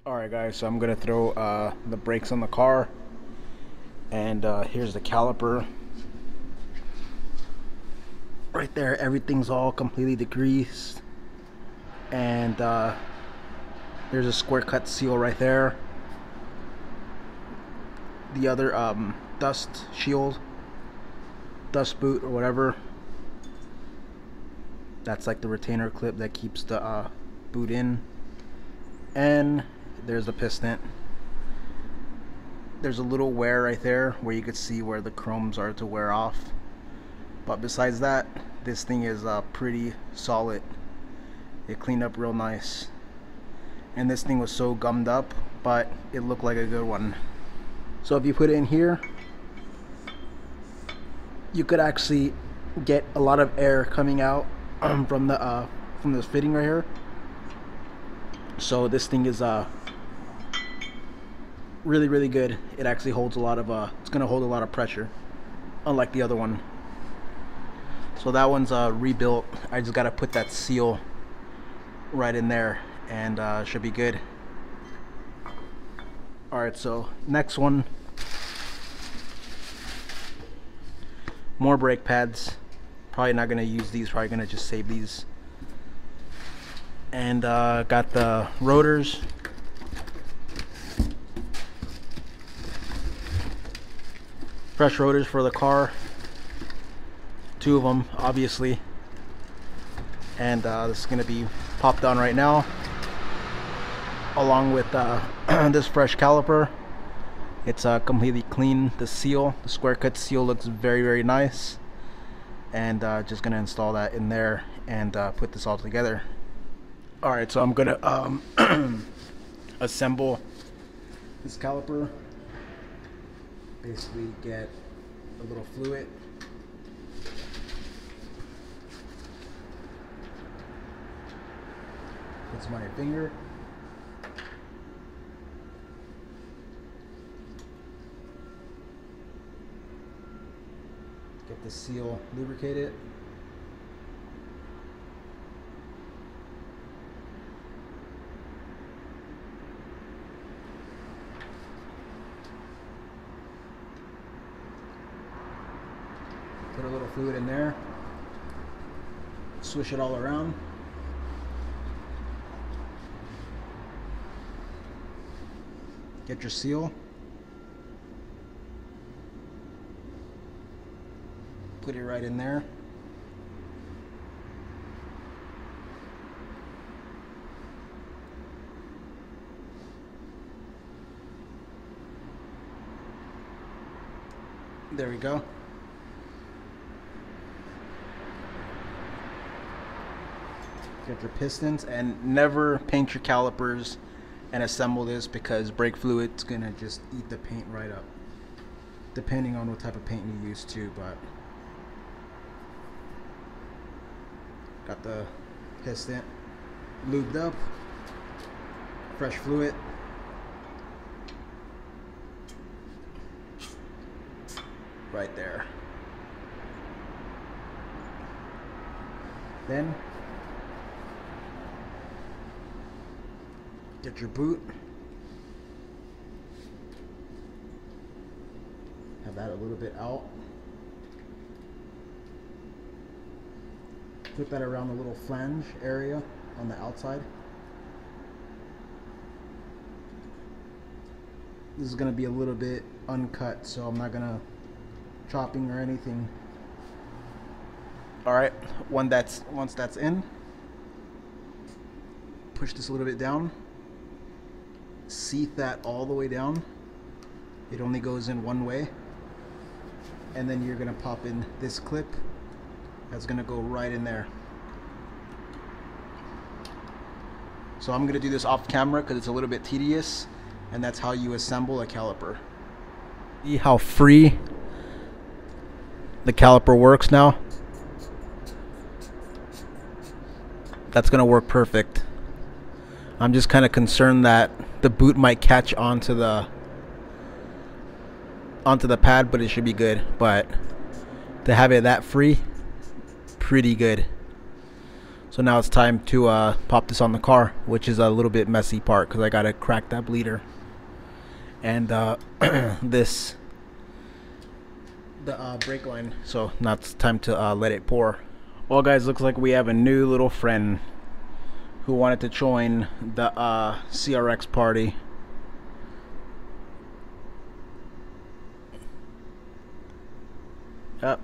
Alright guys, so I'm gonna throw the brakes on the car, and here's the caliper right there. Everything's all completely degreased, and there's a square cut seal right there. The other dust shield, dust boot or whatever, that's like the retainer clip that keeps the boot in. And there's the piston. There's a little wear right there where you could see where the chromes are to wear off, but besides that, this thing is pretty solid. It cleaned up real nice, and this thing was so gummed up, but it looked like a good one. So if you put it in here, you could actually get a lot of air coming out from this fitting right here. So this thing is really good. It actually holds a lot of it's gonna hold a lot of pressure, unlike the other one. So that one's rebuilt. I just gotta put that seal right in there, and should be good. Alright, so next one, more brake pads. Probably not gonna use these, probably gonna just save these. And got the rotors. Fresh rotors for the car. 2 of them, obviously. And this is gonna be popped on right now, along with this fresh caliper. It's completely clean. The seal, the square cut seal, looks very nice. And just gonna install that in there and put this all together. Alright, so I'm gonna assemble this caliper. Basically get a little fluid. Put some on your finger. Get the seal lubricated. Put a little fluid in there. Swish it all around. Get your seal. Put it right in there. There we go. Get your pistons, and never paint your calipers and assemble this, because brake fluid's gonna just eat the paint right up, depending on what type of paint you use too. But got the piston lubed up, fresh fluid. Right there. Then get your boot. Have that a little bit out. Put that around the little flange area on the outside. This is going to be a little bit uncut, so I'm not going to chopping or anything. Alright, once that's in, push this a little bit down. Seat that all the way down. It only goes in one way. And then you're gonna pop in this clip that's gonna go right in there. So I'm gonna do this off camera because it's a little bit tedious, and that's how you assemble a caliper. See how free the caliper works now? That's gonna work perfect. I'm just kind of concerned that the boot might catch onto the pad, but it should be good. But to have it that free, pretty good. So now it's time to pop this on the car, which is a little bit messy part because I gotta crack that bleeder. And the brake line. So now it's time to let it pour. Well guys, looks like we have a new little friend who wanted to join the CRX party. Yep.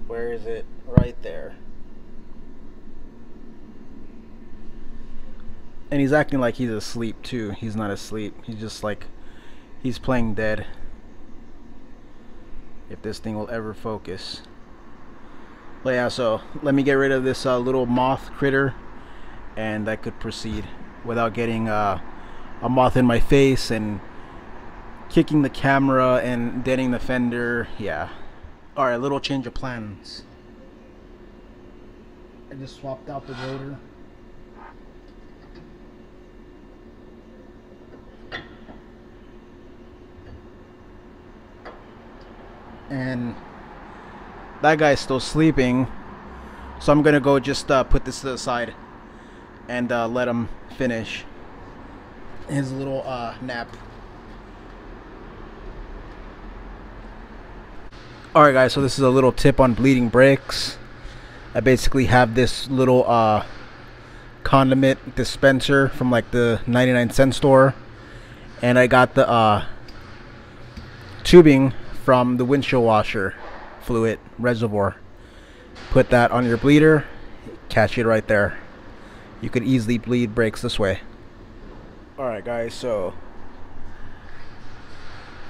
Where is it? Right there. And he's acting like he's asleep too. He's not asleep. He's just like, he's playing dead. If this thing will ever focus. But yeah, so let me get rid of this little moth critter, and I could proceed without getting a moth in my face and kicking the camera and denting the fender. Yeah. Alright, little change of plans. I just swapped out the rotor. And that guy's still sleeping, so I'm gonna go just put this to the side and let him finish his little nap. Alright guys, so this is a little tip on bleeding brakes. I basically have this little condiment dispenser from like the 99-cent store, and I got the tubing from the windshield washer fluid reservoir. Put that on your bleeder, catch it right there. You could easily bleed brakes this way. Alright guys, so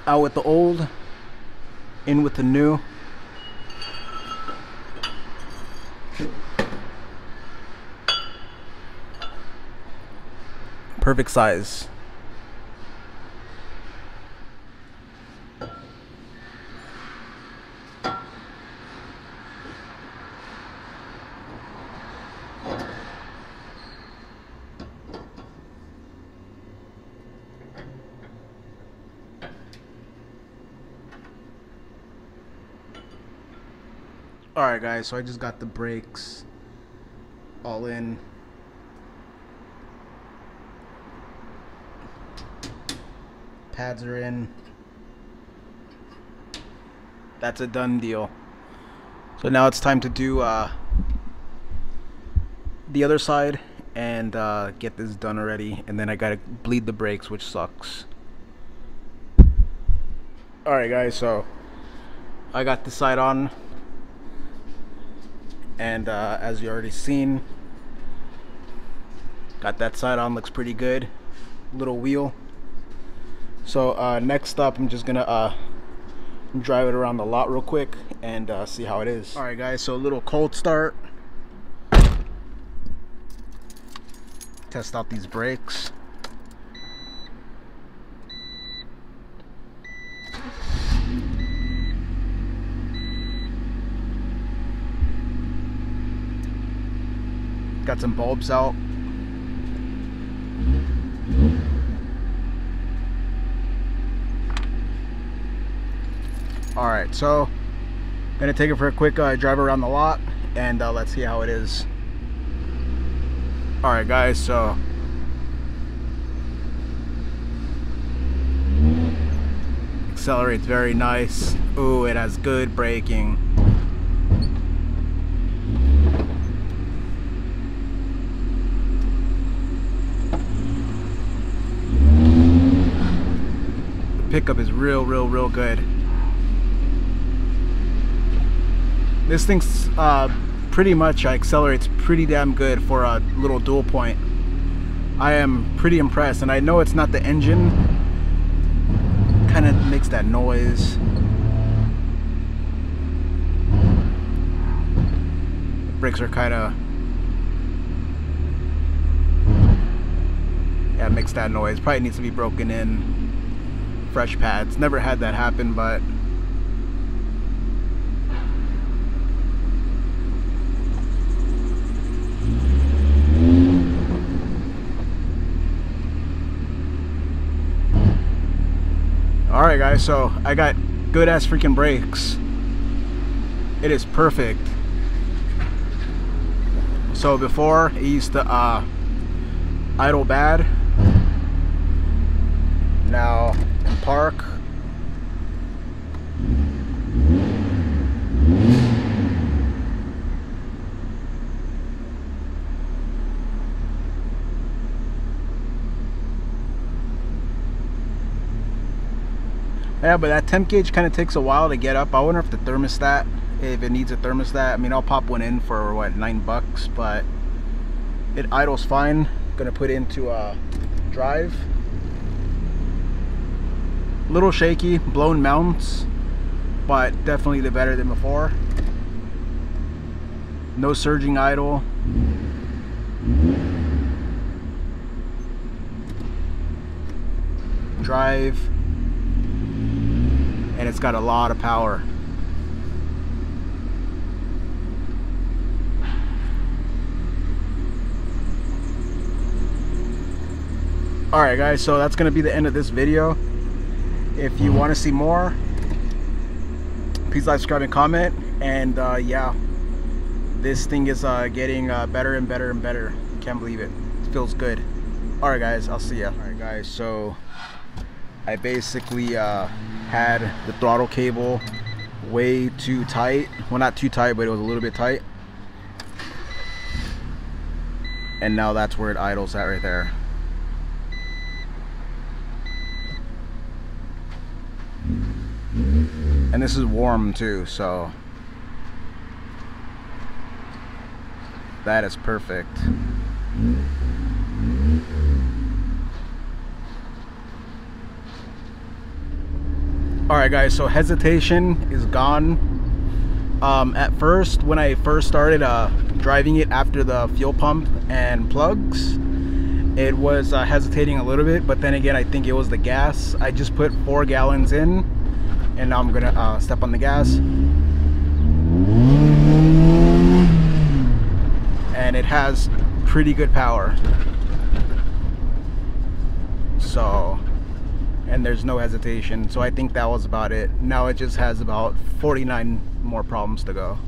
out with the old, in with the new. Perfect size. Alright guys, so I just got the brakes all in. Pads are in. That's a done deal. So now it's time to do the other side and get this done already, and then I gotta bleed the brakes, which sucks. Alright guys, so I got this side on, and as you already seen, got that side on, looks pretty good. Little wheel. So next up, I'm just gonna drive it around the lot real quick and see how it is. Alright guys, so a little cold start. Test out these brakes. Got some bulbs out. Alright, so I'm gonna take it for a quick drive around the lot, and let's see how it is. Alright guys, so accelerates very nice. Ooh, it has good braking. The pickup is real good. This thing's pretty much accelerates pretty damn good for a little dual point. I am pretty impressed, and I know it's not the engine. Kind of makes that noise. The brakes are kind of, yeah, it makes that noise. Probably needs to be broken in. Fresh pads. Never had that happen, but Alright, Alright guys, so I got good ass freaking brakes. It is perfect. So before it used to idle bad. Now in park, yeah, but that temp gauge kind of takes a while to get up. I wonder if the thermostat, if it needs a thermostat. I mean, I'll pop one in for what, $9, but it idles fine. Gonna put it into drive. Little shaky, blown mounts, but definitely the better than before. No surging idle. Drive. And it's got a lot of power. Alright guys, so that's going to be the end of this video. If you want to see more, please like, subscribe, and comment. And yeah, this thing is getting better and better and better. Can't believe it. It feels good. Alright guys, I'll see ya. Alright guys, so I basically had the throttle cable way too tight. Well, not too tight, but it was a little bit tight. And now that's where it idles at right there. And this is warm too, so that is perfect. Alright guys, so hesitation is gone. At first, when I first started driving it after the fuel pump and plugs, it was hesitating a little bit, but then again, I think it was the gas. I just put 4 gallons in, and now I'm gonna step on the gas. And it has pretty good power. So, and there's no hesitation, so I think that was about it. Now it just has about 49 more problems to go.